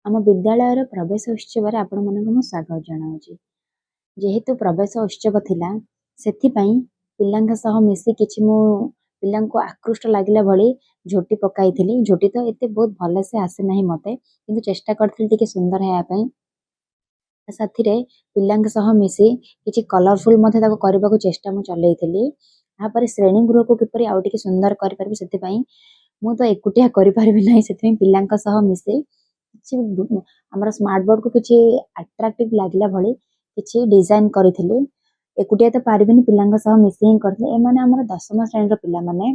ଆମ ବିଦ୍ୟାଳୟର ପ୍ରବେଶ ଉତ୍ସବରେ ଆପଣମାନଙ୍କୁ ମୁଁ ସ୍ୱାଗତ ଜଣାଉଛି। ଯେହେତୁ ପ୍ରବେଶ ଉତ୍ସବ ଥିଲା ସେଥିପାଇଁ ପିଲାଙ୍କ ସହ ମିଶି କିଛି ମୁଁ ପିଲାଙ୍କୁ ଆକୃଷ୍ଟ ଲାଗିଲା ଭଳି ଝୋଟି ପକାଇଥିଲି। ଝୋଟି ତ ଏତେ ବହୁତ ଭଲସେ ଆସେ ନାହିଁ ମୋତେ, କିନ୍ତୁ ଚେଷ୍ଟା କରିଥିଲି ଟିକେ ସୁନ୍ଦର ହେବା ପାଇଁ। ସାଥିରେ ପିଲାଙ୍କ ସହ ମିଶି କିଛି କଲରଫୁଲ୍ ମଧ୍ୟ ତାକୁ କରିବାକୁ ଚେଷ୍ଟା ମୁଁ ଚଲେଇଥିଲି। ତାପରେ ଶ୍ରେଣୀ ଗୃହକୁ କିପରି ଆଉ ଟିକେ ସୁନ୍ଦର କରିପାରିବି ସେଥିପାଇଁ ମୁଁ ତ ଏକୁଟିଆ କରିପାରିବି ନାହିଁ, ସେଥିପାଇଁ ପିଲାଙ୍କ ସହ ମିଶି କିଛି ଆମର ସ୍ମାର୍ଟ ବୋର୍ଡକୁ କିଛି ଆଟ୍ରାକ୍ଟିଭ ଲାଗିଲା ଭଳି କିଛି ଡିଜାଇନ କରିଥିଲି। ଏକୁଟିଆ ତ ପାରିବିନି, ପିଲାଙ୍କ ସହ ମିଶି ହିଁ କରିଥିଲି। ଏମାନେ ଆମର 10ମ ଶ୍ରେଣୀର ପିଲାମାନେ।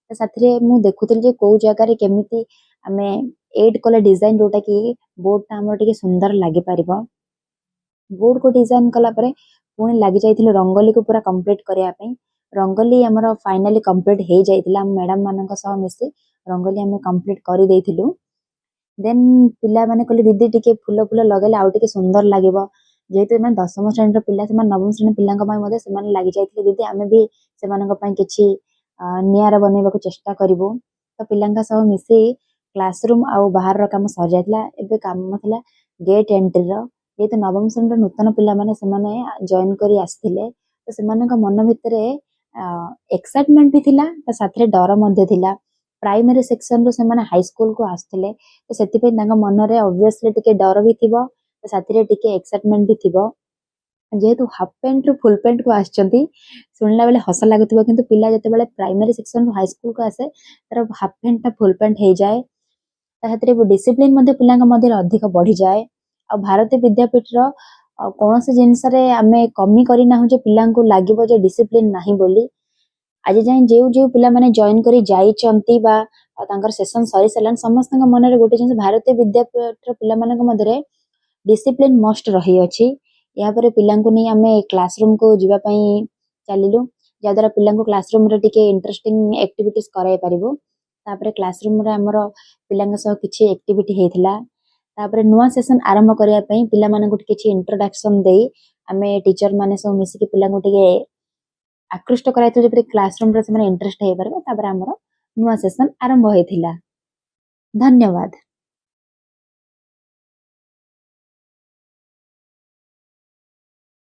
ତ ସାଥିରେ ମୁଁ ଦେଖୁଥିଲି ଯେ କୋଉ ଜାଗାରେ କେମିତି ଆମେ ଏଡ୍ କଲେ ଡିଜାଇନ ଯୋଉଟା କି ବୋର୍ଡଟା ଆମର ଟିକେ ସୁନ୍ଦର ଲାଗିପାରିବ। ବୋର୍ଡକୁ ଡିଜାଇନ କଲା ପରେ ପୁଣି ଲାଗି ଯାଇଥିଲି ରଙ୍ଗୋଲିକୁ ପୁରା କମ୍ପ୍ଲିଟ୍ କରିବା ପାଇଁ। ରଙ୍ଗୋଲି ଆମର ଫାଇନାଲି କମ୍ପ୍ଲିଟ୍ ହେଇଯାଇଥିଲା। ଆମ ମ୍ୟାଡାମ ମାନଙ୍କ ସହ ମିଶି ରଙ୍ଗୋଲି ଆମେ କମ୍ପ୍ଲିଟ୍ କରିଦେଇଥିଲୁ। ଦେନ୍ ପିଲାମାନେ କହିଲେ ଦିଦି ଟିକେ ଫୁଲ ଲଗେଇଲେ ଆଉ ଟିକେ ସୁନ୍ଦର ଲାଗିବ। ଯେହେତୁ ଏମାନେ 10ମ ଶ୍ରେଣୀର ପିଲା, ସେମାନେ 9ମ ଶ୍ରେଣୀ ପିଲାଙ୍କ ପାଇଁ ମଧ୍ୟ ସେମାନେ ଲାଗି ଯାଇଥିଲେ ଦିଦି ଆମେ ବି ସେମାନଙ୍କ ପାଇଁ କିଛି ନିଆରା ବନେଇବାକୁ ଚେଷ୍ଟା କରିବୁ। ତ ପିଲାଙ୍କ ସହ ମିଶି କ୍ଲାସରୁମ୍ ଆଉ ବାହାରର କାମ ସରିଯାଇଥିଲା। ଏବେ କାମ ଥିଲା ଗେଟ୍ ଏଣ୍ଟ୍ରିର। ଯେହେତୁ 9ମ ଶ୍ରେଣୀର ନୂତନ ପିଲାମାନେ ସେମାନେ ଜଏନ୍ କରି ଆସିଥିଲେ, ତ ସେମାନଙ୍କ ମନ ଭିତରେ ଏକ୍ସାଇଟମେଣ୍ଟ ବି ଥିଲା, ତା ସାଥିରେ ଡର ମଧ୍ୟ ଥିଲା। ପ୍ରାଇମେରୀ ସେକ୍ସନରୁ ସେମାନେ ହାଇସ୍କୁଲକୁ ଆସୁଥିଲେ, ତ ସେଥିପାଇଁ ତାଙ୍କ ମନରେ ଅବଭିୟସଲି ଟିକେ ଡର ବି ଥିବ, ତା ସାଥିରେ ଟିକେ ଏକ୍ସାଇଟମେଣ୍ଟ ବି ଥିବ। ଯେହେତୁ ହାଫ୍ ପ୍ୟାଣ୍ଟରୁ ଫୁଲ୍ ପ୍ୟାଣ୍ଟକୁ ଆସିଛନ୍ତି, ଶୁଣିଲା ବେଳେ ହସ ଲାଗୁଥିବ, କିନ୍ତୁ ପିଲା ଯେତେବେଳେ ପ୍ରାଇମେରୀ ସେକ୍ସନରୁ ହାଇସ୍କୁଲକୁ ଆସେ ତାର ହାଫ୍ ପ୍ୟାଣ୍ଟଟା ଫୁଲ୍ ପ୍ୟାଣ୍ଟ ହେଇଯାଏ। ତା ସାଥିରେ ଡିସିପ୍ଲିନ ମଧ୍ୟ ପିଲାଙ୍କ ମଧ୍ୟରେ ଅଧିକ ବଢିଯାଏ। ଆଉ ଭାରତୀୟ ବିଦ୍ୟାପୀଠର କୌଣସି ଜିନିଷରେ ଆମେ କମି କରିନାହୁଁ ଯେ ପିଲାଙ୍କୁ ଲାଗିବ ଯେ ଡିସିପ୍ଲିନ ନାହିଁ ବୋଲି। ଆଜି ଯାଏଁ ଯେଉଁ ପିଲାମାନେ ଜଏନ୍ କରି ଯାଇଛନ୍ତି ବା ତାଙ୍କର ସେସନ ସରିସାରିଲାଣି, ସମସ୍ତଙ୍କ ମନରେ ଗୋଟେ ଜିନିଷ ଭାରତୀୟ ବିଦ୍ୟାପୀଠର ପିଲାମାନଙ୍କ ମଧ୍ୟରେ ଡିସିପ୍ଲିନ ମଷ୍ଟ ରହିଅଛି। ଏହାପରେ ପିଲାଙ୍କୁ ନେଇ ଆମେ କ୍ଲାସରୁମକୁ ଯିବା ପାଇଁ ଚାଲିଲୁ, ଯାହାଦ୍ୱାରା ପିଲାଙ୍କୁ କ୍ଲାସରୁମରେ ଟିକେ ଇଣ୍ଟରେଷ୍ଟିଂ ଆକ୍ଟିଭିଟିଜ କରାଇ ପାରିବୁ। ତାପରେ କ୍ଲାସରୁମରେ ଆମର ପିଲାଙ୍କ ସହ କିଛି ଆକ୍ଟିଭିଟି ହେଇଥିଲା। ତାପରେ ନୂଆ ସେସନ ଆରମ୍ଭ କରିବା ପାଇଁ ପିଲାମାନଙ୍କୁ କିଛି ଇଣ୍ଟ୍ରୋଡକ୍ସନ ଦେଇ ଆମେ ଟିଚର ମାନେ ସବୁ ମିଶିକି ପିଲାଙ୍କୁ ଟିକେ ଆକୃଷ୍ଟ କରାଇଥିଲୁ, ଯେପରି କ୍ଲାସରୁମରେ ସେମାନେ ଇଣ୍ଟରେଷ୍ଟ ହେଇପାରିବେ। ତାପରେ ଆମର ନୂଆ ସେସନ ଆରମ୍ଭ ହେଇଥିଲା। ଧନ୍ୟବାଦ।